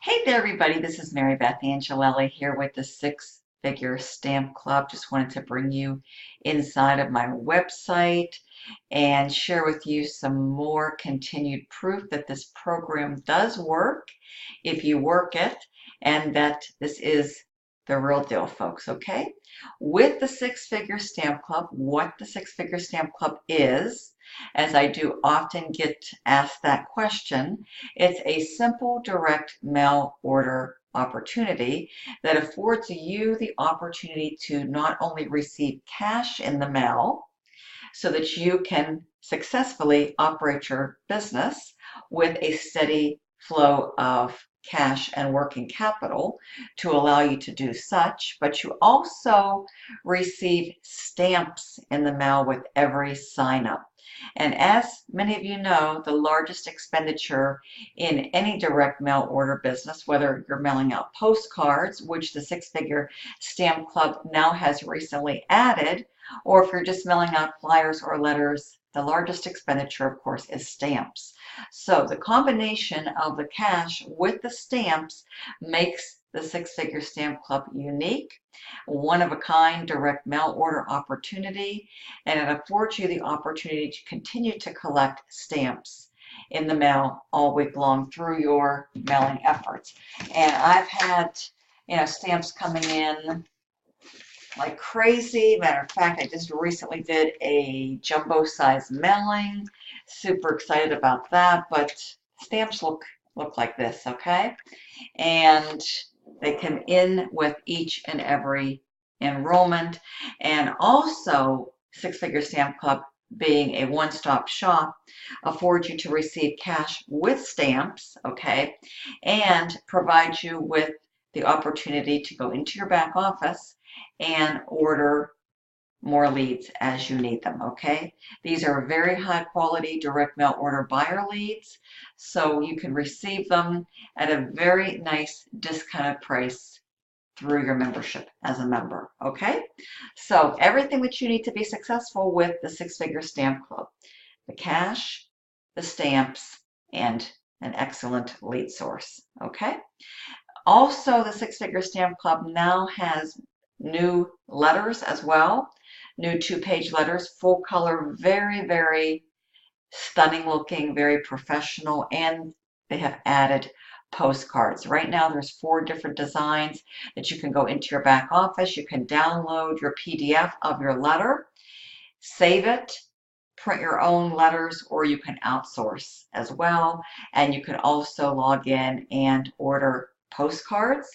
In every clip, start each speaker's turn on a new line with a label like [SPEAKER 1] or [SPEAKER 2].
[SPEAKER 1] Hey there, everybody. This is Marybeth Angelelli here with the Six Figure Stamp Club. Just wanted to bring you inside of my website and share with you some more continued proof that this program does work if you work it, and that this is the real deal, folks, okay? With the Six Figure Stamp Club, what the Six Figure Stamp Club is, as I do often get asked that question, it's a simple direct mail order opportunity that affords you the opportunity to not only receive cash in the mail so that you can successfully operate your business with a steady flow of cash and working capital to allow you to do such, but you also receive stamps in the mail with every sign up. And as many of you know, the largest expenditure in any direct mail order business, whether you're mailing out postcards, which the Six Figure Stamp Club now has recently added, or if you're just mailing out flyers or letters, the largest expenditure, of course, is stamps. So the combination of the cash with the stamps makes the Six Figure Stamp Club unique, one of a kind direct mail order opportunity, and it affords you the opportunity to continue to collect stamps in the mail all week long through your mailing efforts. And I've had, stamps coming in like crazy. Matter of fact, I just recently did a jumbo size mailing. Super excited about that, but stamps look like this, okay? And they come in with each and every enrollment. And also, Six Figure Stamp Club, being a one-stop shop, affords you to receive cash with stamps, okay, and provides you with the opportunity to go into your back office and order more leads as you need them, okay? These are very high quality direct mail order buyer leads, so you can receive them at a very nice discounted price through your membership as a member, okay? So everything that you need to be successful with the Six Figure Stamp Club: the cash, the stamps, and an excellent lead source, okay? Also, the Six Figure Stamp Club now has new letters as well, new 2-page letters, full color, very, very stunning looking, very professional, and they have added postcards. Right now there's 4 different designs that you can go into your back office. You can download your PDF of your letter, save it, print your own letters, or you can outsource as well. And you can also log in and order postcards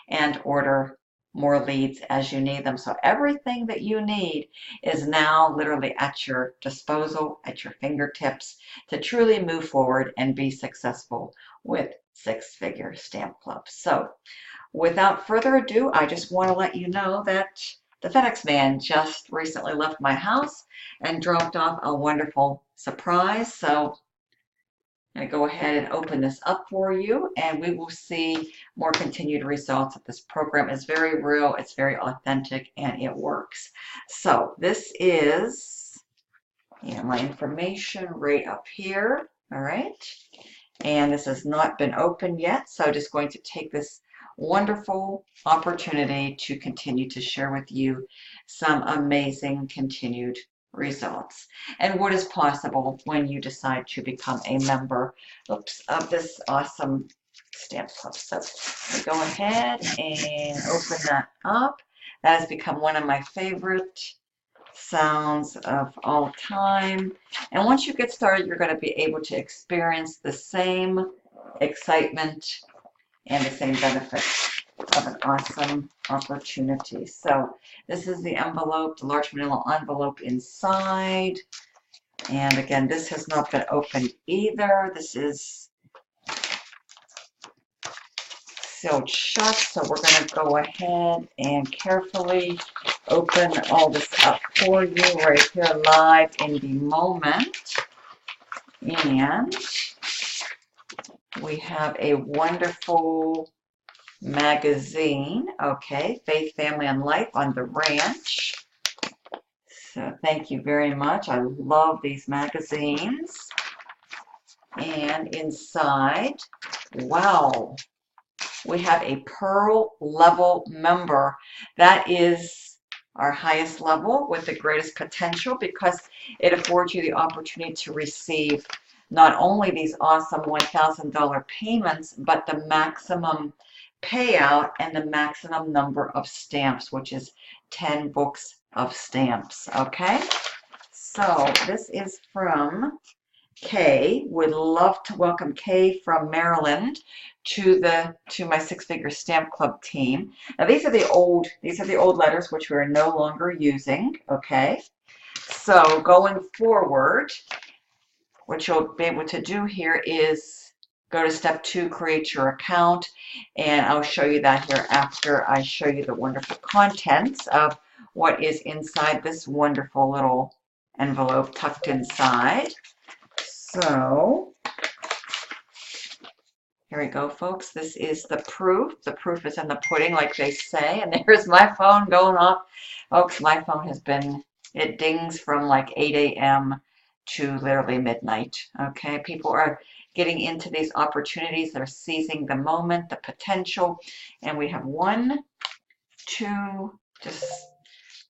[SPEAKER 1] and order more leads as you need them. So everything that you need is now literally at your disposal, at your fingertips, to truly move forward and be successful with Six Figure Stamp Club. So without further ado, I just want to let you know that the FedEx man just recently left my house and dropped off a wonderful surprise. So I'm going to go ahead and open this up for you, and we will see more continued results. This program is very real, it's very authentic, and it works. So this is my information right up here. All right. And this has not been opened yet, so I'm just going to take this wonderful opportunity to continue to share with you some amazing continued results and what is possible when you decide to become a member of this awesome stamp club. So we go ahead and open that up. That has become one of my favorite sounds of all time. And once you get started, you're going to be able to experience the same excitement and the same benefits of an awesome opportunity. So this is the envelope, the large manila envelope inside. And again, this has not been opened either. This is sealed shut. So we're going to go ahead and carefully open all this up for you right here live in the moment. And we have a wonderful magazine, okay, Faith, Family, and Life on the Ranch. So thank you very much. I love these magazines. And inside, wow, we have a Pearl level member. That is our highest level with the greatest potential because it affords you the opportunity to receive not only these awesome $1,000 payments, but the maximum payout and the maximum number of stamps, which is 10 books of stamps. Okay, so this is from Kay. Would love to welcome Kay from Maryland to my six-figure stamp club team. Now these are the old letters which we are no longer using. Okay, so going forward, what you'll be able to do here is go to step 2, create your account, and I'll show you that here after I show you the wonderful contents of what is inside this wonderful little envelope tucked inside. So here we go, folks. This is the proof. The proof is in the pudding, like they say. And there's my phone going off. Folks, my phone has been, it dings from like 8 a.m. to literally midnight. Okay, people are getting into these opportunities. They're seizing the moment, the potential. And we have 1, 2, just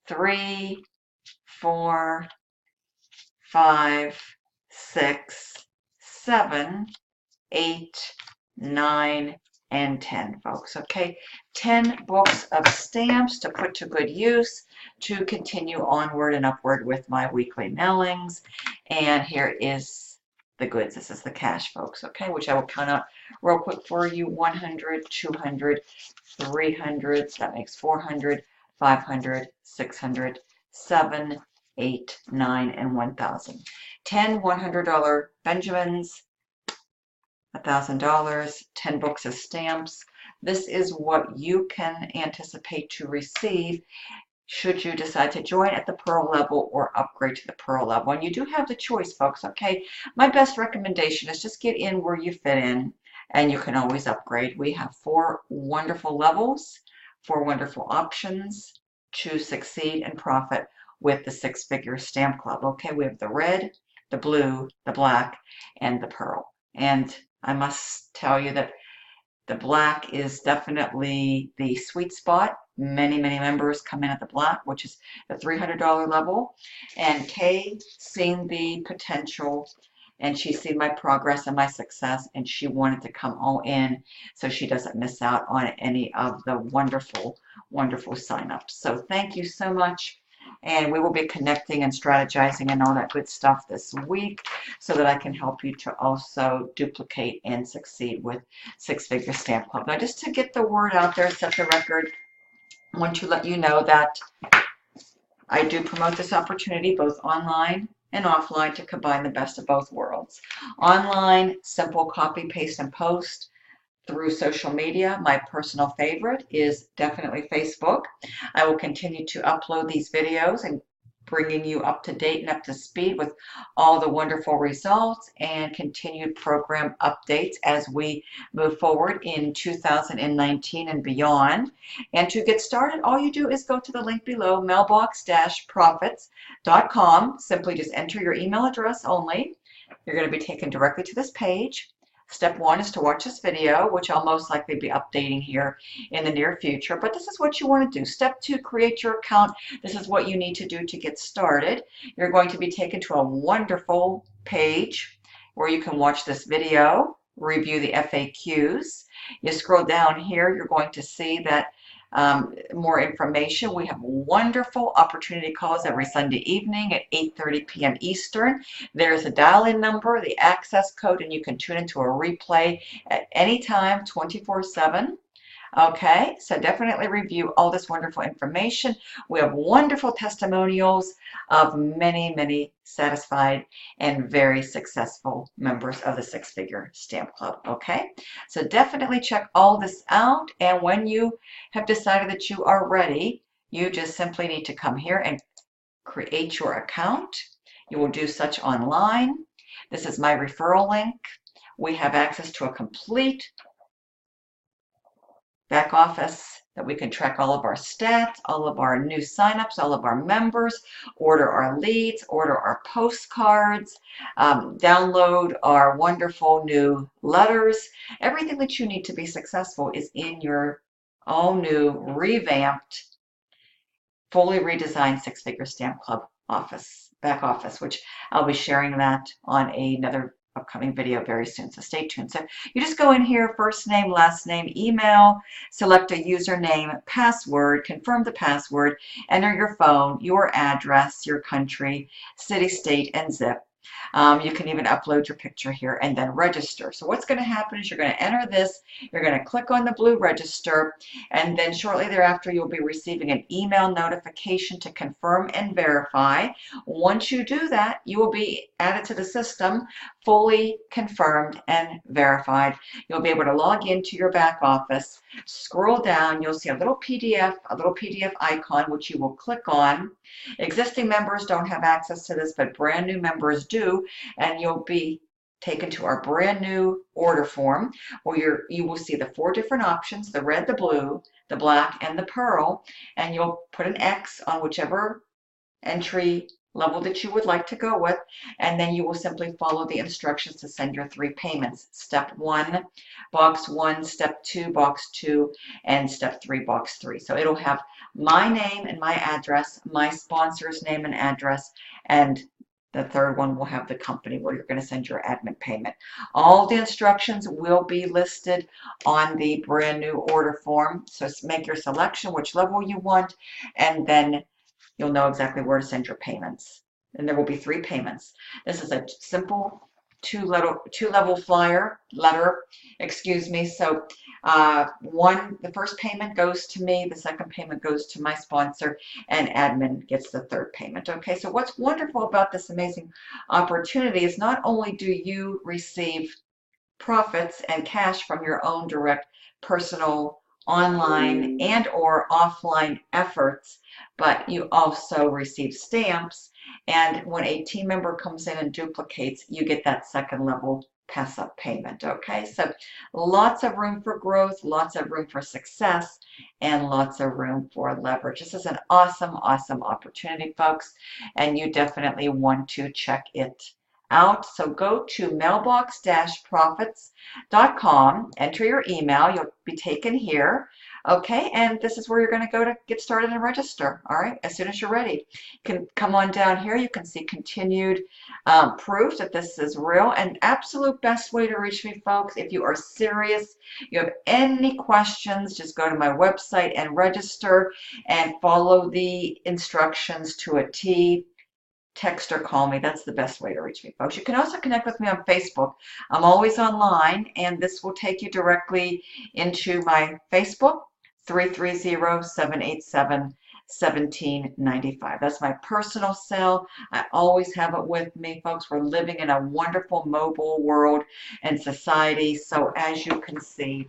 [SPEAKER 1] 3, 4, 5, 6, 7, 8, 9, and 10, folks. Okay, 10 books of stamps to put to good use to continue onward and upward with my weekly mailings. And here is the goods. This is the cash, folks. Okay, which I will count out real quick for you. 100, 200, 300. So that makes 400, 500, 600, 7, 8, 9, and 1,000. 10 $100 Benjamins, $1,000, 10 books of stamps. This is what you can anticipate to receive should you decide to join at the Pearl level or upgrade to the Pearl level. And you do have the choice, folks, okay? My best recommendation is just get in where you fit in, and you can always upgrade. We have 4 wonderful levels, 4 wonderful options to succeed and profit with the six-figure stamp club. Okay, we have the red, the blue, the black, and the pearl. And I must tell you that the black is definitely the sweet spot. Many members come in at the black, which is the $300 level. And Kay seen the potential, and she's seen my progress and my success, and she wanted to come all in so she doesn't miss out on any of the wonderful signups. So thank you so much. And we will be connecting and strategizing and all that good stuff this week so that I can help you to also duplicate and succeed with Six-Figure Stamp Club. Now, just to get the word out there, set the record, I want to let you know that I do promote this opportunity both online and offline to combine the best of both worlds. Online, simple copy, paste, and post. Through social media, my personal favorite is definitely Facebook. I will continue to upload these videos and bringing you up to date and up to speed with all the wonderful results and continued program updates as we move forward in 2019 and beyond. And to get started, all you do is go to the link below, mailbox-profits.com. Simply just enter your email address only. You're going to be taken directly to this page. Step 1 is to watch this video, which I'll most likely be updating here in the near future. But this is what you want to do. Step 2, create your account. This is what you need to do to get started. You're going to be taken to a wonderful page where you can watch this video, review the FAQs. You scroll down here, you're going to see that more information. We have wonderful opportunity calls every Sunday evening at 8:30 p.m. Eastern. There's a dial-in number, the access code, and you can tune into a replay at any time, 24/7. Okay, so definitely review all this wonderful information. We have wonderful testimonials of many satisfied and very successful members of the Six-Figure Stamp Club. Okay, so definitely check all this out. And when you have decided that you are ready, you just simply need to come here and create your account. You will do such online. This is my referral link. We have access to a complete back office that we can track all of our stats, all of our new signups, all of our members, order our leads, order our postcards, download our wonderful new letters. Everything that you need to be successful is in your all new, revamped, fully redesigned Six Figure Stamp Club office, back office, which I'll be sharing that on another upcoming video very soon, so stay tuned. So you just go in here, first name, last name, email, select a username, password, confirm the password, enter your phone, your address, your country, city, state, and zip. You can even upload your picture here and then register. So what's going to happen is you're going to enter this, you're going to click on the blue register, and then shortly thereafter you'll be receiving an email notification to confirm and verify. Once you do that, you will be added to the system, fully confirmed and verified. You'll be able to log into your back office, scroll down, you'll see a little PDF icon which you will click on. Existing members don't have access to this, but brand new members do, and you'll be taken to our brand new order form where you will see the 4 different options, the red, the blue, the black, and the pearl, and you'll put an X on whichever entry level that you would like to go with, and then you will simply follow the instructions to send your 3 payments. Step 1, box 1, step 2, box 2, and step 3, box 3. So it'll have my name and my address, my sponsor's name and address, and the third one will have the company where you're going to send your admin payment. All the instructions will be listed on the brand new order form. So make your selection, which level you want, and then you'll know exactly where to send your payments. And there will be 3 payments. This is a simple two-level flyer letter, excuse me. So the first payment goes to me, the second payment goes to my sponsor, and admin gets the 3rd payment. Okay, so what's wonderful about this amazing opportunity is not only do you receive profits and cash from your own direct personal online and or offline efforts, but you also receive stamps, and when a team member comes in and duplicates, you get that second level pass up payment. Okay, so lots of room for growth, lots of room for success, and lots of room for leverage. This is an awesome opportunity, folks, and you definitely want to check it out. So go to mailbox-profits.com, enter your email, you'll be taken here. Okay, and this is where you're going to go to get started and register. All right, as soon as you're ready, you can come on down here. You can see continued proof that this is real. And absolute best way to reach me, folks, if you are serious, you have any questions, just go to my website and register and follow the instructions to a T. Text or call me. That's the best way to reach me, folks. You can also connect with me on Facebook. I'm always online, and this will take you directly into my Facebook, 330-787-1795. That's my personal cell. I always have it with me, folks. We're living in a wonderful mobile world and society. So as you can see,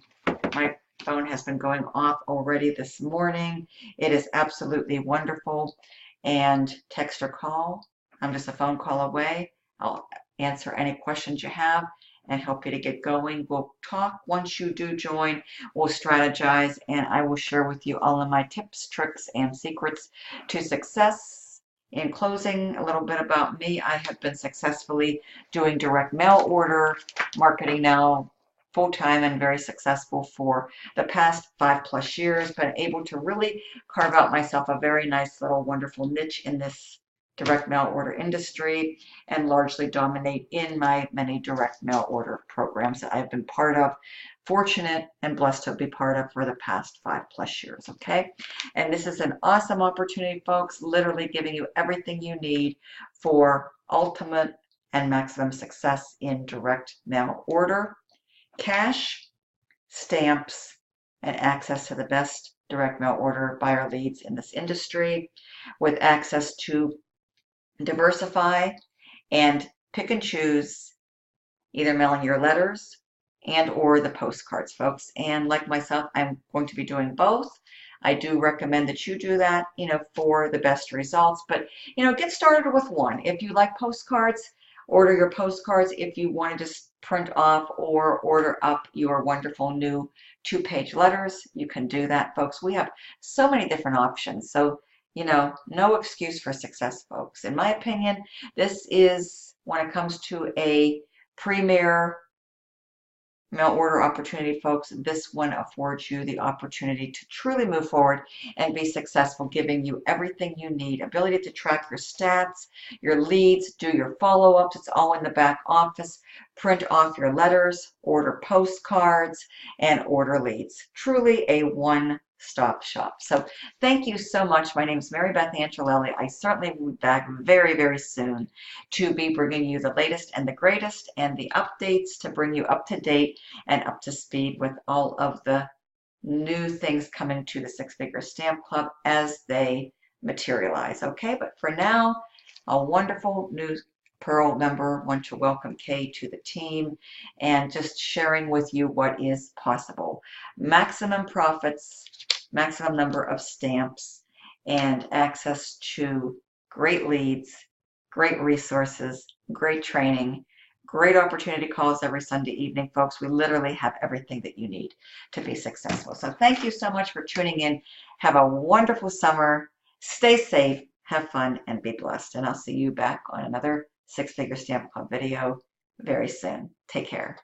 [SPEAKER 1] my phone has been going off already this morning. It is absolutely wonderful. And text or call. I'm just a phone call away. I'll answer any questions you have and help you to get going. We'll talk once you do join. We'll strategize, and I will share with you all of my tips, tricks, and secrets to success. In closing, a little bit about me. I have been successfully doing direct mail order marketing now full-time and very successful for the past 5+ years, been able to really carve out myself a very nice little wonderful niche in this direct mail order industry and largely dominate in my many direct mail order programs that I've been part of, fortunate and blessed to be part of for the past 5+ years. Okay, and this is an awesome opportunity, folks, literally giving you everything you need for ultimate and maximum success in direct mail order, cash, stamps, and access to the best direct mail order buyer leads in this industry, with access to diversify and pick and choose, either mailing your letters and or the postcards, folks. And like myself, I'm going to be doing both. I do recommend that you do that, for the best results. But, get started with one. If you like postcards, order your postcards. If you want to just print off or order up your wonderful new 2-page letters, you can do that, folks. We have so many different options. So, you know, no excuse for success, folks. In my opinion, this is, when it comes to a premier mail order opportunity, folks, this one affords you the opportunity to truly move forward and be successful, giving you everything you need. Ability to track your stats, your leads, do your follow-ups. It's all in the back office. Print off your letters, order postcards, and order leads. Truly a one-stop shop. So thank you so much. My name is Marybeth Angelelli. I certainly will be back very, very soon to be bringing you the latest and the greatest and the updates to bring you up to date and up to speed with all of the new things coming to the Six Figure Stamp Club as they materialize. Okay, but for now, a wonderful new Pearl member. Want to welcome Kay to the team and just sharing with you what is possible. Maximum profits, maximum number of stamps, and access to great leads, great resources, great training, great opportunity calls every Sunday evening, folks. We literally have everything that you need to be successful. So thank you so much for tuning in. Have a wonderful summer. Stay safe, have fun, and be blessed. And I'll see you back on another Six Figure Stamp Club video very soon. Take care.